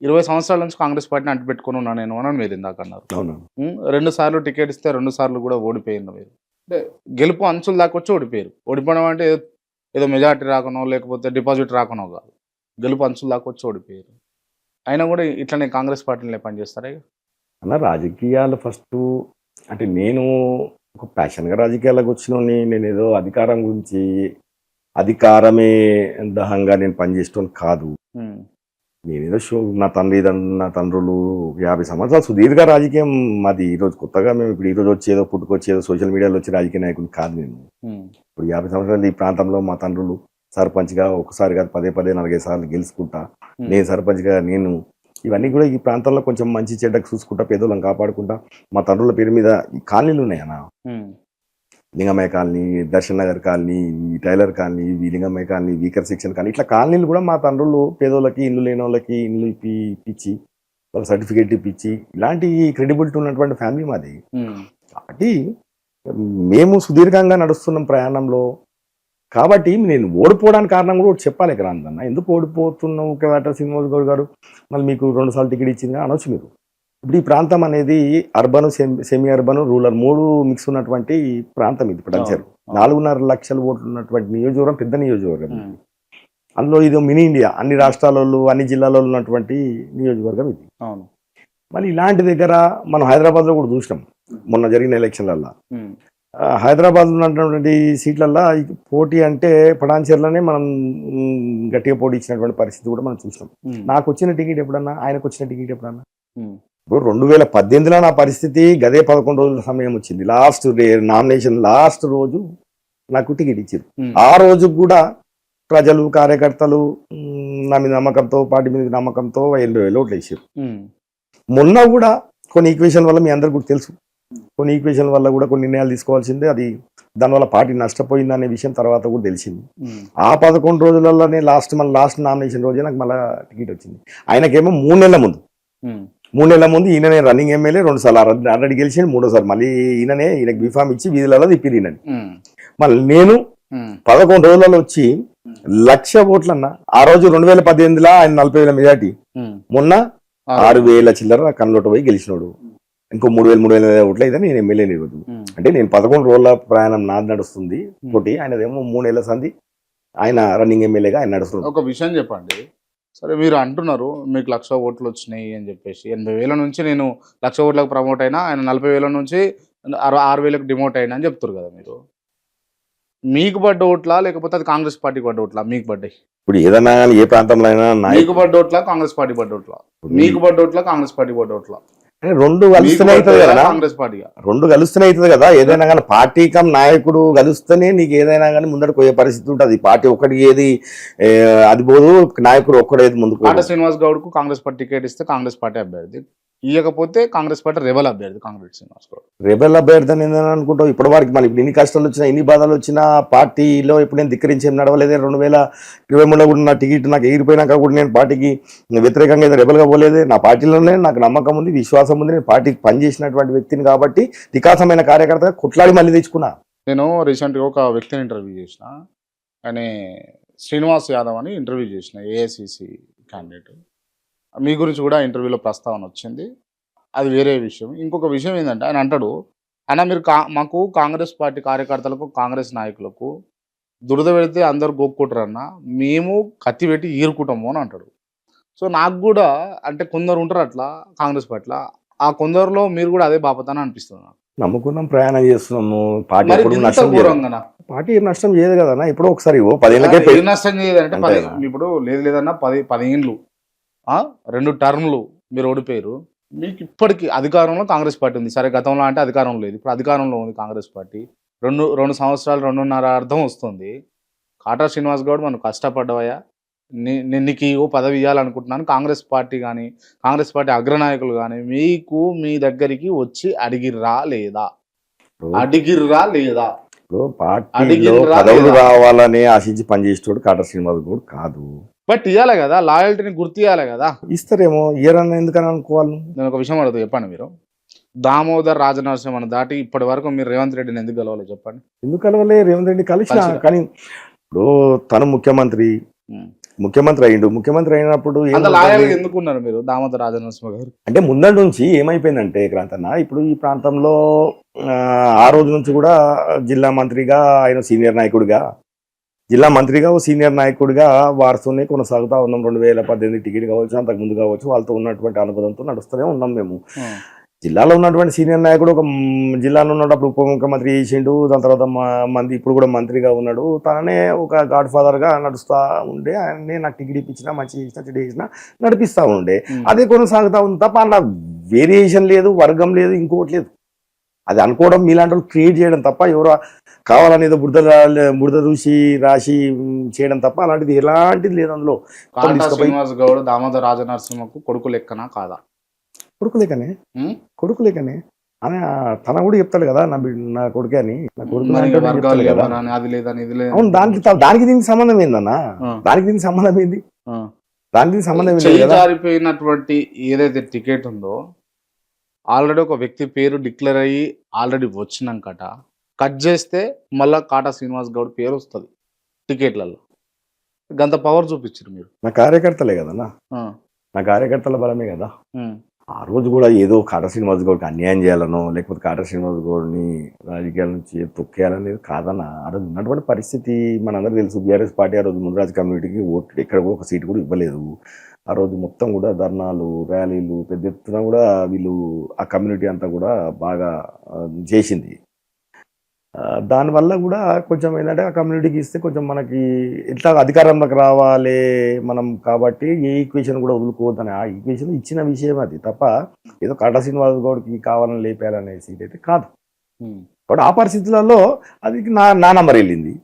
20 సంవత్సరాల నుంచి కాంగ్రెస్ పార్టీని అంటిపెట్టుకొని ఉన్నా నేను అని మీరు ఇందాక అన్నారు. 2 సార్లు టికెట్ ఇస్తే 2 సార్లు కూడా ఓడిపోయింది మీరు. అంటే గెలుపు అంచుల దాకా వచ్చి ఓడిపోయారు. ఓడిపోవడం అంటే ఏదో మెజార్టీ రాకనో లేకపోతే డిపాజిట్ రాకనో కాదు. గెలుపు అంచుల దాకా వచ్చి ఓడిపోయారు. అయినా కూడా ఇట్లనే కాంగ్రెస్ పార్టీని పనిచేస్తారా? అన్న రాజకీయాలు ఫస్ట్ అంటే నేను ఒక ప్యాషన్గా రాజకీయాలకు వచ్చినోని, నేను ఏదో అధికారం గురించి అధికారమే దహంగా నేను పనిచేస్తాను కాదు. నేనేదో నా తండ్రులు 50 సంవత్సరాలు సుదీర్ఘ రాజకీయం మాది. ఈరోజు కొత్తగా మేము ఇప్పుడు ఈరోజు వచ్చేదో పుట్టుకొచ్చేదో సోషల్ మీడియాలో వచ్చే రాజకీయ నాయకులు కాదు నేను. ఇప్పుడు 50 సంవత్సరాలు ఈ ప్రాంతంలో మా తండ్రులు సర్పంచ్గా ఒకసారి కాదు 10 4 సార్లు గెలుచుకుంటా, నేను సర్పంచ్గా నేను ఇవన్నీ కూడా ఈ ప్రాంతంలో కొంచెం మంచి చెడ్డకు చూసుకుంటా, పేదోళ్ళని కాపాడుకుంటా. మా తండ్రుల పేరు మీద ఈ కాలనీలు ఉన్నాయన్న, Lingamayya colony, Darshan Nagar colony, tailor colony, Lingamayya colony, weaker section colony, ఇట్లా కాలనీలు కూడా మా తండ్రులు పేదోళ్ళకి, ఇల్లు లేని వాళ్ళకి ఇల్లు ఇప్పించి వాళ్ళ సర్టిఫికేట్ ఇప్పించి ఇలాంటి క్రెడిబిలిటీ ఉన్నటువంటి ఫ్యామిలీ మాది. కాబట్టి మేము సుదీర్ఘంగా నడుస్తున్నాం ప్రయాణంలో. కాబట్టి నేను ఓడిపోవడానికి కారణం కూడా చెప్పాలి ఇక్కడ అన్న. ఎందుకు ఓడిపోతున్నావు కదా శ్రీనివాస్ గౌడ్ గారు, మళ్ళీ మీకు 2 సార్లు టికెట్ ఇచ్చింది అనొచ్చు మీరు. ఇప్పుడు ఈ ప్రాంతం అనేది urban, semi urban, rural 3 mix ఉన్నటువంటి ప్రాంతం ఇది. ఇప్పుడు 4.5 లక్షల ఓట్లు ఉన్నటువంటి నియోజకవర్గం, పెద్ద నియోజకవర్గం. అందులో ఇది మినీ ఇండియా, అన్ని రాష్ట్రాలలో అన్ని జిల్లాలలో ఉన్నటువంటి నియోజకవర్గం ఇది. మళ్ళీ ఇలాంటి దగ్గర మనం హైదరాబాద్లో కూడా చూసినాం మొన్న జరిగిన ఎలక్షన్లల్లో. హైదరాబాద్ ఉన్నటువంటి సీట్లల్లో పోటీ అంటే పటాన్చెర్లోనే మనం గట్టిగా పోటీ ఇచ్చినటువంటి పరిస్థితి కూడా మనం చూసినాం. నాకు వచ్చిన టికెట్ ఎప్పుడన్నా, ఆయనకు వచ్చిన టికెట్ ఎప్పుడన్నా. ఇప్పుడు 2018లో నా పరిస్థితి గదే 11 రోజుల సమయం వచ్చింది. లాస్ట్ డే నామినేషన్ లాస్ట్ రోజు నాకు టికెట్ ఇచ్చారు. ఆ రోజు కూడా ప్రజలు, కార్యకర్తలు నా మీద నమ్మకంతో, పార్టీ మీద నమ్మకంతో 80,000 ఓట్లు వేసారు. మొన్న కూడా కొన్ని ఈక్వేషన్ వల్ల మీ అందరికి కూడా తెలుసు, కొన్ని ఈక్వేషన్ వల్ల కూడా కొన్ని నిర్ణయాలు తీసుకోవాల్సిందే. అది దానివల్ల పార్టీ నష్టపోయింది అనే విషయం తర్వాత కూడా తెలిసింది. ఆ 11 రోజులలోనే లాస్ట్ నామినేషన్ రోజే నాకు మళ్ళీ టికెట్ వచ్చింది. ఆయనకేమో 3 నెలల ముందు ఈయననే రన్నింగ్ ఎమ్మెల్యే, 2 సార్లు ఆల్రెడీ గెలిచింది, 3ఓసారి మళ్ళీ ఈయనకు బీఫామ్ ఇచ్చి వీధులలో తిప్పిరు ఈయనని. మళ్ళీ నేను 11 రోజులలో వచ్చి 1,00,000 ఓట్లన్నా. ఆ రోజు 2018లో ఆయన 40,000 మెజార్టీ, మొన్న 6,000 చిల్లర కన్లోట పోయి గెలిచినాడు. ఇంకో 3,000 ఓట్లు అయితే నేను ఎమ్మెల్యే నిలవదు. అంటే నేను 11 రోజుల ప్రయాణం నాది నడుస్తుంది పోటీ, ఆయనదేమో 3 నెలల సంది ఆయన రన్నింగ్ ఎమ్మెల్యేగా ఆయన నడుస్తుంది. ఒక విషయం చెప్పండి, సరే మీరు అంటున్నారు మీకు 1,00,000 ఓట్లు వచ్చినాయి అని చెప్పేసి, 80,000 నుంచి నేను 1,00,000 ఓట్లకు ప్రమోట్ అయినా, ఆయన 40,000 నుంచి 6,000కు డిమోట్ అయినా అని చెప్తారు కదా మీరు. మీకు పడ్డ ఓట్లా లేకపోతే అది కాంగ్రెస్ పార్టీకి పడ్డ ఓట్లా? మీకు పడ్డాయి. ఇప్పుడు ఏదైనా ఏ ప్రాంతంలో అయినా మీకు పడ్డ ఓట్లా కాంగ్రెస్ పార్టీ పడ్డ ఓట్లా? మీకు పడ్డ ఓట్లా కాంగ్రెస్ పార్టీ పడ్డ ఓట్లా? రెండు కలుస్తూనే అవుతుంది కదా, కాంగ్రెస్ పార్టీ రెండు కలుస్తూనే అవుతుంది కదా. ఏదైనా కానీ పార్టీ కమ్ నాయకుడు కలుస్తేనే నీకు ఏదైనా కానీ ముందరకు పోయే పరిస్థితి ఉంటుంది. పార్టీ ఒక్కడికి ఏది అది పోదు, నాయకుడు ఒక్కడేది ముందుకు. కాటా శ్రీనివాస్ గౌడ్ కు కాంగ్రెస్ పార్టీ టికెట్ ఇస్తే కాంగ్రెస్ పార్టీ అభ్యర్థి, ఇవ్వకపోతే కాంగ్రెస్ పార్టీ రెబల్ అభ్యర్థి. కాంగ్రెస్ శ్రీనివాస్ గౌడ్ రెబల్ అభ్యర్థి అని అనుకుంటావు. ఇప్పటి వరకు మళ్ళీ ఇప్పుడు ఎన్ని కష్టాలు వచ్చినా, ఎన్ని బాధలు వచ్చినా పార్టీలో ఇప్పుడు నేను ధిక్కరించేం నడవలేదే. 2023లో కూడా నా టికెట్ నాకు ఎగిరిపోయినాక కూడా నేను పార్టీకి వ్యతిరేకంగా ఏదో రెబల్గా పోలేదే. నా పార్టీలోనే నాకు నమ్మకం ఉంది, విశ్వాసం ఉంది. నేను పార్టీకి పనిచేసినటువంటి వ్యక్తిని కాబట్టి వికాసమైన కార్యకర్తగా కొట్లాడి మళ్ళీ తెచ్చుకున్నా. నేను రీసెంట్గా ఒక వ్యక్తిని ఇంటర్వ్యూ చేసిన, ఆయన శ్రీనివాస్ యాదవ్ అని ఇంటర్వ్యూ చేసిన, ఏఐసిసి క్యాండిడేట్. మీ గురించి కూడా ఇంటర్వ్యూలో ప్రస్తావన వచ్చింది, అది వేరే విషయం. ఇంకొక విషయం ఏంటంటే ఆయన అంటాడు, అన్న మీరు మాకు కాంగ్రెస్ పార్టీ కార్యకర్తలకు, కాంగ్రెస్ నాయకులకు దురద పెడితే అందరు గోక్కుంటారన్న, మేము కత్తి పెట్టి ఈరుకుంటాము అని అంటాడు. సో నాకు కూడా అంటే కొందరు ఉంటారు అట్లా కాంగ్రెస్ పార్టీలో, ఆ కొందరిలో మీరు కూడా అదే బాపతని అనిపిస్తుంది నాకు. నమ్ముకున్నాం, ప్రయాణం చేస్తున్నాము. పార్టీ పార్టీ ఏం నష్టం చేయదు కదా. ఇప్పుడు ఒకసారి 10 ఏళ్ళకే నష్టం చేయదంటే ఇప్పుడు లేదన్నా 10 ఏళ్ళు 2 టర్మ్లు మీరు ఓడిపోయారు. మీకు ఇప్పటికీ అధికారంలో కాంగ్రెస్ పార్టీ ఉంది. సరే గతంలో అంటే అధికారంలో లేదు, ఇప్పుడు అధికారంలో ఉంది కాంగ్రెస్ పార్టీ. 2 సంవత్సరాలు 2.5 అర్థం వస్తుంది. కాటా శ్రీనివాస్ గౌడ్ మనం కష్టపడ్డావయ్యా, నేను నీకు ఓ పదవి ఇవ్వాలనుకుంటున్నాను. కాంగ్రెస్ పార్టీ కానీ కాంగ్రెస్ పార్టీ అగ్రనాయకులు కానీ మీకు మీ దగ్గరికి వచ్చి అడిగిర్రా లేదా? పార్టీలో పదవులు రావాలని ఆశించి పనిచేసేవాడు కాటా శ్రీనివాస్ గౌడ్ కాదు. బట్ ఇవ్వాలి కదా, లాయల్టీని గుర్తు ఇవ్వాలి కదా. ఇస్తారేమో, ఇయరన్నా ఎందుకని అనుకోవాలి. నేను ఒక విషయం అడుగుతా, చెప్పండి. మీరు దామోదర్ రాజనరసింహను దాటి ఇప్పటి వరకు మీరు రేవంత్ రెడ్డిని ఎందుకు కలవాలి చెప్పండి? ఎందుకు కలవలే? రేవంత్ రెడ్డి కలిసిన, కానీ ఇప్పుడు తను ముఖ్యమంత్రి, ముఖ్యమంత్రి అయ్యిండు. ముఖ్యమంత్రి అయినప్పుడు అంత ఏమవుతుంది? లాయల్గా ఎందుకున్నారు మీరు దామోదర రాజనరసింహ గారు? అంటే ముందటి నుంచి ఏమైపోయిందంటే క్రాంతన్న, ఇప్పుడు ఈ ప్రాంతంలో ఆ రోజు నుంచి కూడా జిల్లా మంత్రిగా ఆయన సీనియర్ నాయకుడిగా, జిల్లా మంత్రిగా ఓ సీనియర్ నాయకుడిగా వారితోనే కొనసాగుతా ఉన్నాం. 2018 టికెట్ కావచ్చు, అంతకు ముందు కావచ్చు, వాళ్ళతో ఉన్నటువంటి అనుబంధంతో నడుస్తూనే ఉన్నాం మేము. జిల్లాలో ఉన్నటువంటి సీనియర్ నాయకుడు ఒక జిల్లాలో ఉన్నప్పుడు ఉప ముఖ్యమంత్రి చేసిండు, దాని తర్వాత ఇప్పుడు కూడా మంత్రిగా ఉన్నాడు. తననే ఒక గాడ్ ఫాదర్గా నడుస్తూ ఉండే, ఆయనే నాకు టికెట్ ఇప్పించినా, మంచి చేసినా, చెడు చేసినా నడిపిస్తూ ఉండే. అదే కొనసాగుతూ ఉంది తప్ప అలా వేరియేషన్ లేదు, వర్గం లేదు, ఇంకోటి లేదు. అది అనుకోవడం మీలాంటి వాళ్ళు క్రియేట్ చేయడం తప్ప, ఎవరో కావాలని ఏదో బురద చూసి రాసి చేయడం తప్ప అలాంటిది ఎలాంటిది లేదు అందులో. కాంటా శ్రీనివాస్ గౌడ్ దామోదర రాజనరసింహకు కొడుకు లెక్కనా కాదా? కొడుకు లేకనే అని తన కూడా చెప్తాడు కదా, నా కొడుకే అని. నా కొడుకు మరి అంటాడు, వర్గాలు చెప్తాడు కదా. ఎవరని అది లేదని ఇది లేదు. అవును, దానికి దీనికి సంబంధం ఏందన్నా? దానికి దీనికి సంబంధం ఏంది? దానికి దీనికి సంబంధం ఏంది చెయ్యి కదా? జారిపోయినటువంటి ఏదైతే టికెట్ ఉందో ఆల్రెడీ ఒక వ్యక్తి పేరు డిక్లేర్ అయ్యి ఆల్రెడీ వచ్చినాకట కట్ చేస్తే మళ్ళా కాటా శ్రీనివాస్ గౌడ్ పేరు వస్తుంది టికెట్లలో. గంత పవర్ చూపించారు మీరు. నా కార్యకర్తలే కదన్నా, నా కార్యకర్తల బలమే కదా. ఆ రోజు కూడా ఏదో కాటా శ్రీనివాస్ గౌడ్కి అన్యాయం చేయాలనో, లేకపోతే కాటా శ్రీనివాస్ గౌడ్ని రాజకీయాల నుంచి తొక్కేయాలనేది కాదన్న. ఆ రోజు ఉన్నటువంటి పరిస్థితి మనందరికీ తెలుసు. బీఆర్ఎస్ పార్టీ ఆ రోజు ముదిరాజ్ కమ్యూనిటీకి ఓటు ఎక్కడ కూడా ఒక సీటు కూడా ఇవ్వలేదు. ఆ రోజు మొత్తం కూడా ధర్నాలు, ర్యాలీలు పెద్ద ఎత్తున కూడా వీళ్ళు ఆ కమ్యూనిటీ అంతా కూడా బాగా చేసింది. దానివల్ల కూడా కొంచెం ఏంటంటే ఆ కమ్యూనిటీకి ఇస్తే కొంచెం మనకి ఎట్లా అధికారంలోకి రావాలి మనం, కాబట్టి ఏ ఈక్వేషన్ కూడా వదులుకోవద్దని ఆ ఈక్వేషన్ ఇచ్చిన విషయం అది తప్ప ఏదో కాటా శ్రీనివాస్ గౌడ్కి కావాలని లేపేయాలనే సీట్ అయితే కాదు. కాబట్టి ఆ పరిస్థితులలో అది నా నంబర్ వెళ్ళింది.